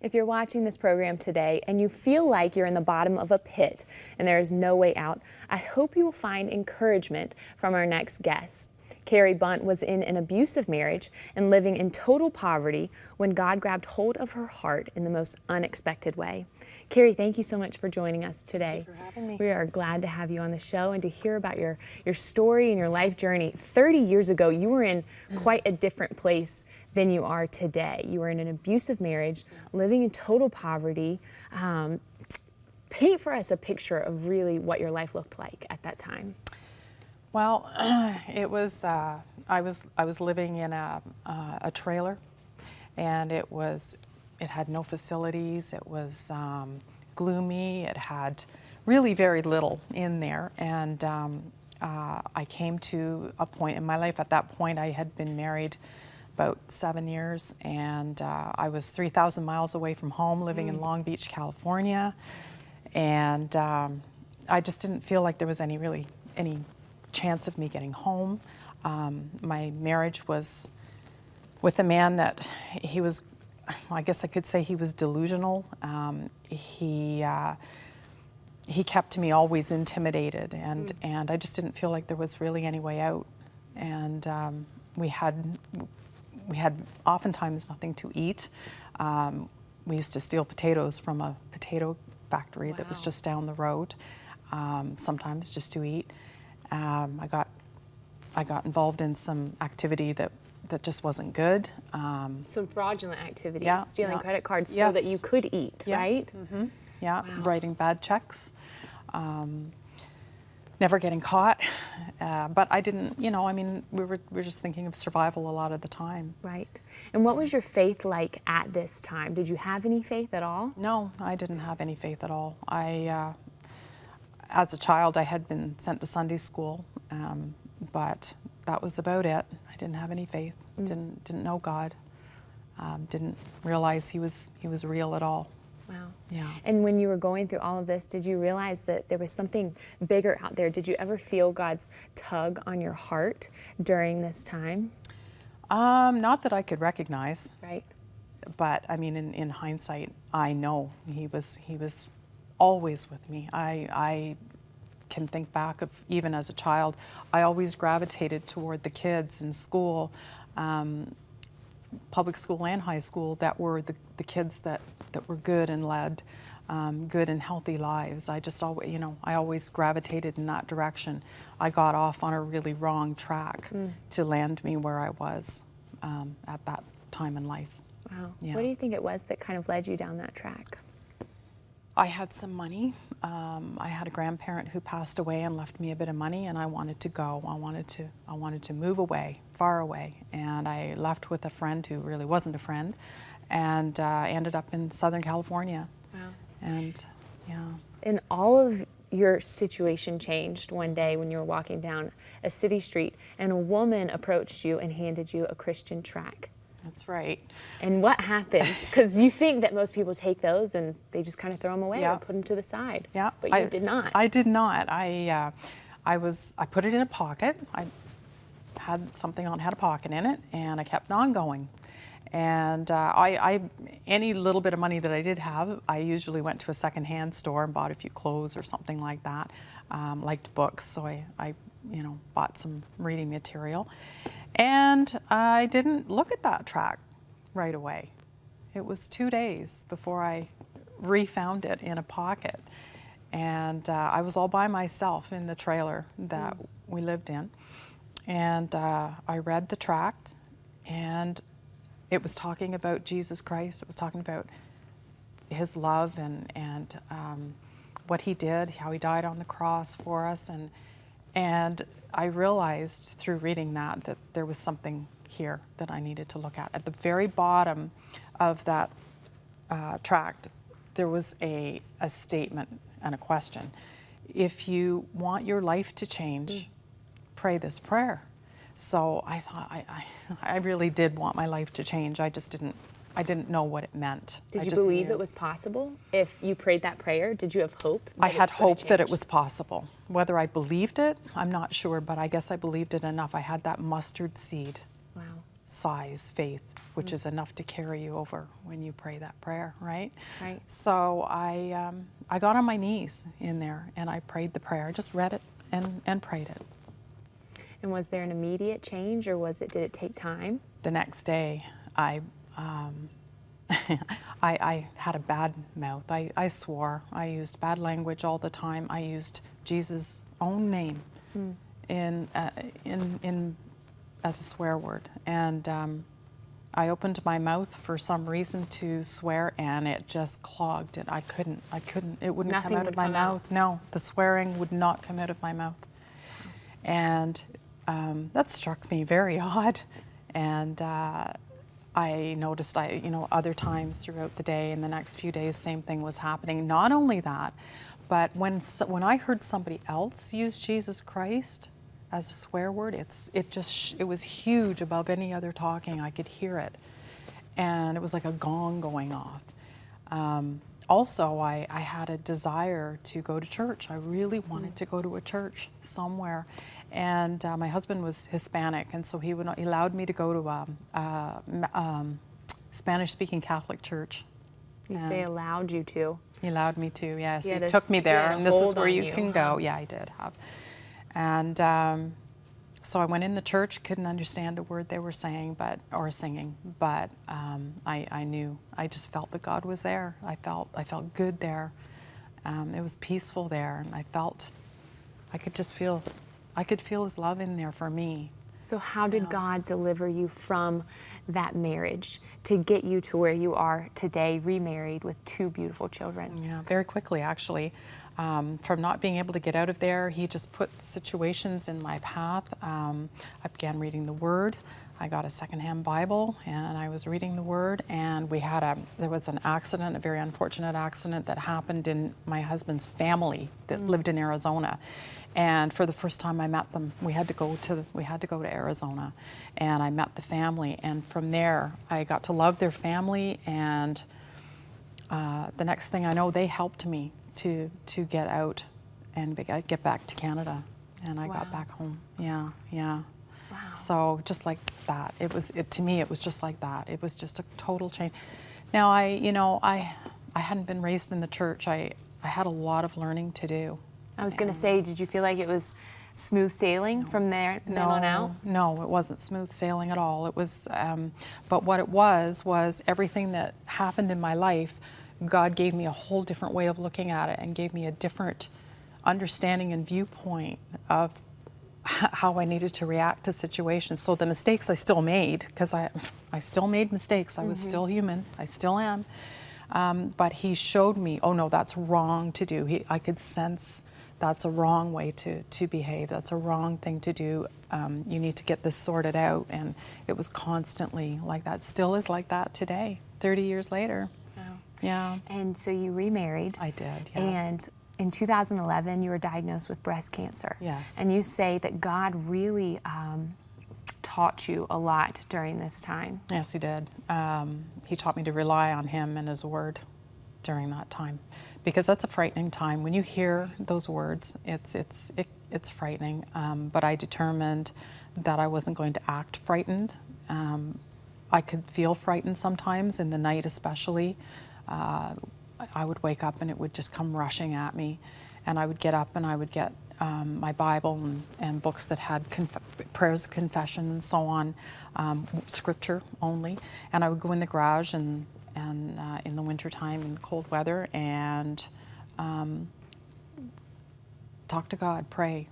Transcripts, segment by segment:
If you're watching this program today and you feel like you're in the bottom of a pit and there is no way out, I hope you will find encouragement from our next guest. Kerry Bunt was in an abusive marriage and living in total poverty when God grabbed hold of her heart in the most unexpected way. Kerry, thank you so much for joining us today. Thank you for having me. We are glad to have you on the show and to hear about your story and your life journey. 30 years ago, you were in quite a different place than you are today. You were in an abusive marriage, living in total poverty. Paint for us a picture of really what your life looked like at that time. Well, it was I was living in a trailer, and it had no facilities. It was gloomy. It had really very little in there, and I came to a point in my life. At that point, I had been married about 7 years, and I was 3,000 miles away from home, living in Long Beach, California, and I just didn't feel like there was any chance of me getting home. My marriage was with a man that he was, I guess I could say he was delusional. He kept me always intimidated, and I just didn't feel like there was really any way out. And we had oftentimes nothing to eat. We used to steal potatoes from a potato factory that was just down the road, sometimes just to eat. I got involved in some activity that just wasn't good. Some fraudulent activity, Yeah, stealing credit cards Yes. so that you could eat, Yeah. right? Mm-hmm. Yeah, Wow. writing bad checks. Never getting caught, but I didn't. We were just thinking of survival a lot of the time. Right. And what was your faith like at this time? Did you have any faith at all? No, I didn't have any faith at all. As a child, I had been sent to Sunday school, but that was about it. I didn't have any faith. Didn't know God. Didn't realize He was real at all. Wow. Yeah. And when you were going through all of this, did you realize that there was something bigger out there? Did you ever feel God's tug on your heart during this time? Not that I could recognize. Right. But I mean, in hindsight, I know He was always with me. I can think back of even as a child, I always gravitated toward the kids in school, public school and high school, that were the kids that were good and led good and healthy lives. I just always, I always gravitated in that direction. I got off on a really wrong track to land me where I was at that time in life. Wow. Yeah. What do you think it was that kind of led you down that track? I had some money. I had a grandparent who passed away and left me a bit of money, and I wanted to go. I wanted to move away, far away, and I left with a friend who really wasn't a friend, and ended up in Southern California. Wow. And yeah. And all of your situation changed one day when you were walking down a city street and a woman approached you and handed you a Christian tract. That's right. And what happened? Because you think that most people take those and they just kind of throw them away Yeah. or put them to the side. Yeah. But you did not. I did not. I put it in a pocket. I had something on, had a pocket in it, and I kept on going. And any little bit of money that I did have, I usually went to a secondhand store and bought a few clothes or something like that. Liked books, so I bought some reading material. And I didn't look at that tract right away. It was 2 days before I refound it in a pocket. And I was all by myself in the trailer that we lived in. And I read the tract, and it was talking about Jesus Christ. It was talking about His love and what He did, how He died on the cross for us. And I realized through reading that there was something here that I needed to look at. At the very bottom of that tract, there was a statement and a question. If you want your life to change, pray this prayer. So I thought I really did want my life to change. I just didn't know what it meant. Did I you just believe knew. it was possible? If you prayed that prayer, did you have hope? I had hope that it change? was possible. Whether I believed it, I'm not sure, but I guess I believed it enough. I had that mustard seed Wow. size faith which is enough to carry you over when you pray that prayer, right? Right. So I got on my knees in there and I prayed the prayer. I just read it and prayed it. And was there an immediate change, or did it take time? The next day, I had a bad mouth. I swore. I used bad language all the time. I used Jesus' own name in as a swear word, and I opened my mouth for some reason to swear, and it just clogged it. I couldn't. It wouldn't Nothing come out would of my come out. mouth. No, the swearing would not come out of my mouth, and that struck me very odd, and. I noticed, other times throughout the day and the next few days, same thing was happening. Not only that, but when I heard somebody else use Jesus Christ as a swear word, it was huge above any other talking. I could hear it, and it was like a gong going off. Also, I had a desire to go to church. I really wanted to go to a church somewhere. And my husband was Hispanic, and so he allowed me to go to a Spanish-speaking Catholic church. You say allowed you to. He allowed me to, yes. He He had took me he there, had a and this is hold where on you can go. Yeah, I did have. And so I went in the church, couldn't understand a word they were saying, or singing, but I knew. I just felt that God was there. I felt good there. It was peaceful there, and I could feel His love in there for me. So how did God deliver you from that marriage to get you to where you are today, remarried with 2 beautiful children? Yeah, very quickly, actually. From not being able to get out of there, He just put situations in my path. I began reading the Word. I got a secondhand Bible, and I was reading the Word, and there was an accident, a very unfortunate accident that happened in my husband's family that lived in Arizona. And for the first time I met them, we had to go to Arizona, and I met the family, and from there I got to love their family, and the next thing I know, they helped me to get out and get back to Canada, and I got back home. Yeah. Wow. So just like that, to me it was just like that. It was just a total change. Now I hadn't been raised in the church. I had a lot of learning to do. I was going to say, did you feel like it was smooth sailing from then on out? No, it wasn't smooth sailing at all. It was, but what it was everything that happened in my life, God gave me a whole different way of looking at it and gave me a different understanding and viewpoint of how I needed to react to situations. So the mistakes I still made, because I still made mistakes. I was still human. I still am. But He showed me, oh no, that's wrong to do. I could sense that's a wrong way to behave. That's a wrong thing to do. You need to get this sorted out. And it was constantly like that. Still is like that today, 30 years later. Wow. Yeah. And so you remarried. I did, yeah. And in 2011, you were diagnosed with breast cancer. Yes. And you say that God really taught you a lot during this time. Yes, He did. He taught me to rely on Him and His Word during that time, because that's a frightening time. When you hear those words, it's frightening. But I determined that I wasn't going to act frightened. I could feel frightened sometimes, in the night especially. I would wake up and it would just come rushing at me, and I would get up and I would get my Bible and books that had prayers, confession, and so on, scripture only, and I would go in the garage and in the wintertime in cold weather and talk to God, pray,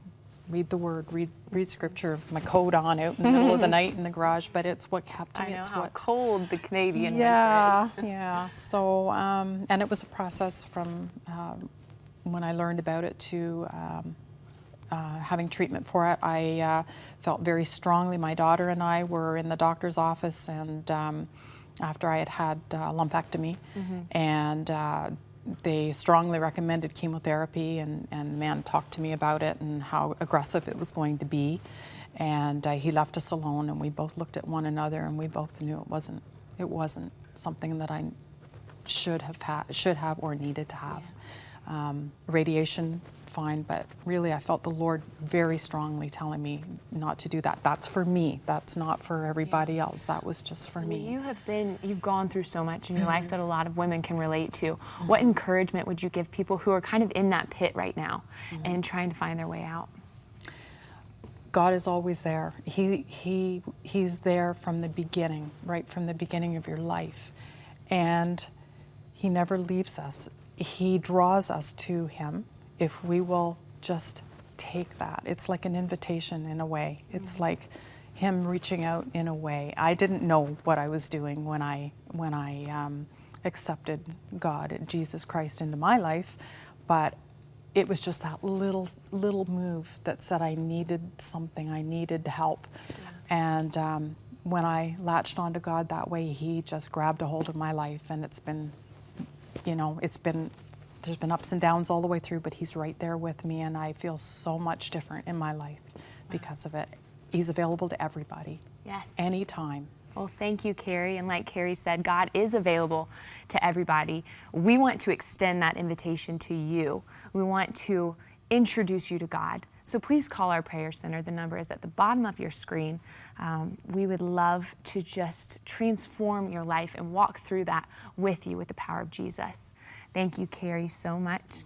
read the Word, read scripture with my coat on out in the middle of the night in the garage. But it's what kept me. I know it's how what cold the Canadian winter is. Yeah. So and it was a process from when I learned about it to having treatment for it. I felt very strongly. My daughter and I were in the doctor's office, and after I had a lumpectomy, and they strongly recommended chemotherapy, and the man talked to me about it and how aggressive it was going to be. And he left us alone, and we both looked at one another, and we both knew it wasn't something that I should have or needed to have. Radiation fine. But really, I felt the Lord very strongly telling me not to do that. That's for me. That's not for everybody else. That was just for me. You've gone through so much in your life that a lot of women can relate to. What encouragement would you give people who are kind of in that pit right now and trying to find their way out? God is always there. He's there from the beginning, right from the beginning of your life. And He never leaves us. He draws us to Him if we will just take that. It's like an invitation in a way. It's like Him reaching out in a way. I didn't know what I was doing when I accepted God, Jesus Christ, into my life, but it was just that little move that said I needed something. I needed help, and when I latched onto God that way, He just grabbed a hold of my life, and it's been, there's been ups and downs all the way through, but He's right there with me, and I feel so much different in my life because of it. He's available to everybody. Yes. Anytime. Well, thank you, Kerry. And like Kerry said, God is available to everybody. We want to extend that invitation to you. We want to introduce you to God. So please call our prayer center. The number is at the bottom of your screen. We would love to just transform your life and walk through that with you with the power of Jesus. Thank you, Kerry, so much.